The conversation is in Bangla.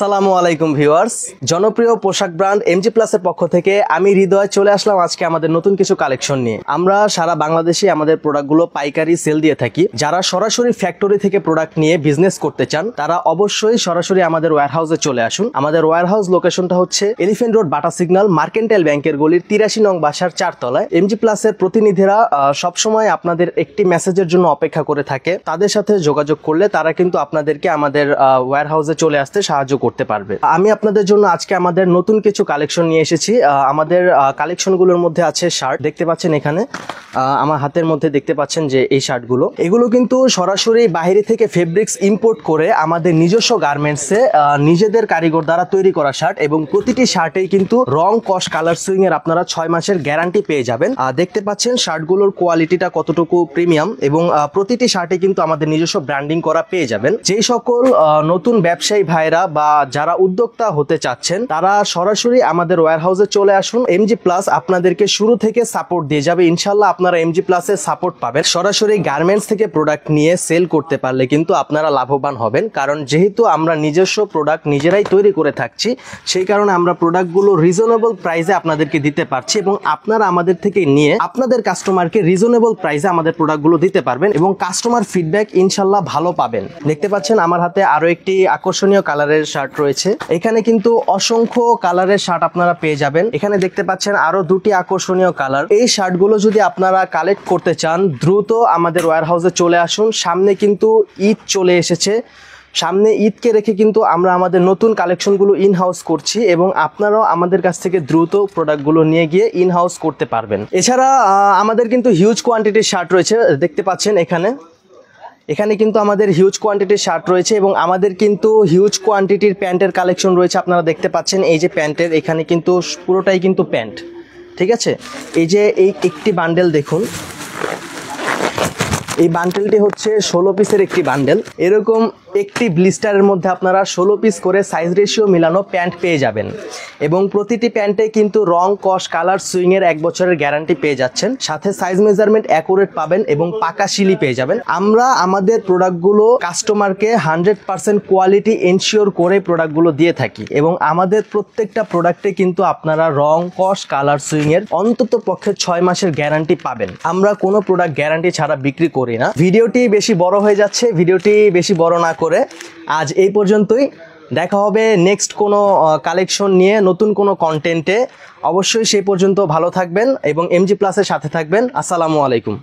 আসসালামু আলাইকুম ভিউয়ার্স, জনপ্রিয় পোশাক ব্র্যান্ড এমজি প্লাসের পক্ষ থেকে আমি হৃদয় চলে আসলাম আজকে আমাদের নতুন কিছু কালেকশন নিয়ে। আমরা সারা বাংলাদেশে আমাদের প্রোডাক্টগুলো পাইকারি সেল দিয়ে থাকি। যারা সরাসরি ফ্যাক্টরি থেকে প্রোডাক্ট নিয়ে বিজনেস করতে চান তারা অবশ্যই সরাসরি আমাদের ওয়্যারহাউসে চলে আসুন। আমাদের ওয়্যারহাউস লোকেশনটা হচ্ছে এলিফ্যান্ট রোড, বাটা সিগন্যাল, মার্কেন্টাইল ব্যাংকের গলির 83 নং বাসার 4 তলায়। এমজি প্লাসের প্রতিনিধিরা সবসময় আপনাদের একটি মেসেজের জন্য অপেক্ষা করে থাকে। তাদের সাথে যোগাযোগ করলে তারা কিন্তু আপনাদেরকে আমাদের ওয়্যারহাউসে চলে আসতে সাহায্য করতে পারবে। আমি আপনাদের জন্য আজকে আমাদের নতুন কিছু কালেকশন নিয়ে এসেছি। আমাদের কালেকশনগুলোর মধ্যে আছে শার্ট, দেখতে পাচ্ছেন এখানে আমার হাতের মধ্যে দেখতে পাচ্ছেন যে এই শার্টগুলো, এগুলো কিন্তু সরাসরি বাইরে থেকে ফেব্রিক্স ইম্পোর্ট করে আমাদের নিজস্ব গার্মেন্টসে নিজেদের কারিগর দ্বারা তৈরি করা শার্ট, এবং প্রতিটি শার্টেই কিন্তু রং, কস, কালার সুইং এর আপনারা 6 মাসের গ্যারান্টি পেয়ে যাবেন। দেখতে পাচ্ছেন শার্টগুলোর কোয়ালিটিটা কতটুকু প্রিমিয়াম, এবং প্রতিটি শার্টে কিন্তু আমাদের নিজস্ব ব্র্যান্ডিং করা পেয়ে যাবেন। যেই সকল নতুন ব্যবসায়ী ভাইরা বা যারা উদ্যোক্তা হতে চাচ্ছেন তারা সরাসরি আমাদের ওয়্যারহাউসে চলে আসুন। এমজি প্লাস আপনাদেরকে শুরু থেকে সাপোর্ট দিয়ে যাবে। ইনশাল্লাহ আপনারা এমজি প্লাসের সাপোর্ট পাবেন। সরাসরি গার্মেন্টস থেকে প্রোডাক্ট নিয়ে সেল করতে পারলে কিন্তু আপনারা লাভবান হবেন, কারণ যেহেতু আমরা নিজস্ব প্রোডাক্ট নিজেরাই তৈরি করে থাকছি, সেই কারণে আমরা প্রোডাক্টগুলো রিজনেবল প্রাইসে আপনাদেরকে দিতে পারছি, এবং আপনারা আমাদের থেকে নিয়ে আপনাদের কাস্টমারকে রিজনেবল প্রাইসে আমাদের প্রোডাক্টগুলো দিতে পারবেন, এবং কাস্টমার ফিডব্যাক ইনশাল্লাহ ভালো পাবেন। দেখতে পাচ্ছেন আমার হাতে আরো একটি আকর্ষণীয় কালারের শার্ট রয়েছে। এখানে কিন্তু অসংখ্য কালারের শার্ট আপনারা পেয়ে যাবেন। এখানে দেখতে পাচ্ছেন আরো দুটি আকর্ষণীয় কালার। এই শার্টগুলো যদি আপনারা কালেক্ট করতে চান দ্রুত আমাদের ওয়্যারহাউসে চলে আসুন। সামনে কিন্তু ঈদ চলে এসেছে, সামনে ঈদকে রেখে কিন্তু আমরা আমাদের নতুন কালেকশনগুলো ইন হাউস করছি, এবং আপনারাও আমাদের কাছ থেকে দ্রুত প্রোডাক্টগুলো নিয়ে গিয়ে ইন হাউস করতে পারবেন। এছাড়া আমাদের কিন্তু হিউজ কোয়ান্টিটির শার্ট রয়েছে, দেখতে পাচ্ছেন এখানে কিন্তু আমাদের হিউজ কোয়ান্টিটির শার্ট রয়েছে, এবং আমাদের কিন্তু হিউজ কোয়ান্টিটির প্যান্টের কালেকশন রয়েছে। আপনারা দেখতে পাচ্ছেন এই যে প্যান্টের, এখানে কিন্তু পুরোটাই কিন্তু প্যান্ট, ঠিক আছে। এই যে এই একটি বান্ডেল দেখুন, এই বান্ডেলটি হচ্ছে 16 পিসের একটি বান্ডেল। এরকম একটি ব্লিস্টারের মধ্যে আপনারা 16 পিস করে সাইজ রেশিও মিলানো প্যান্ট পেয়ে যাবেন, এবং প্রতিটি প্যান্টে কিন্তু রং, কস, কালার সুইং এর 1 বছরের গ্যারান্টি পেয়ে যাচ্ছেন। সাথে সাইজ মেজারমেন্ট অ্যাকুরেট পাবেন এবং পাকা শিলি পেয়ে যাবেন। আমরা আমাদের প্রোডাক্টগুলো কাস্টমারকে 100% কোয়ালিটি এনশিওর করে প্রোডাক্টগুলো দিয়ে থাকি, এবং আমাদের প্রত্যেকটা প্রোডাক্টে কিন্তু আপনারা রং, কস, কালার সুইং এর অন্তত পক্ষে 6 মাসের গ্যারান্টি পাবেন। আমরা কোনো প্রোডাক্ট গ্যারান্টি ছাড়া বিক্রি করি না। ভিডিওটি বেশি বড় হয়ে যাচ্ছে, ভিডিওটি বেশি বড় না করে আজ এই পর্যন্তই। দেখা হবে নেক্সট কোনো কালেকশন নিয়ে, নতুন কোনো কন্টেন্টে। অবশ্যই সেই পর্যন্ত ভালো থাকবেন এবং এমজি প্লাসের সাথে থাকবেন। আসসালামু আলাইকুম।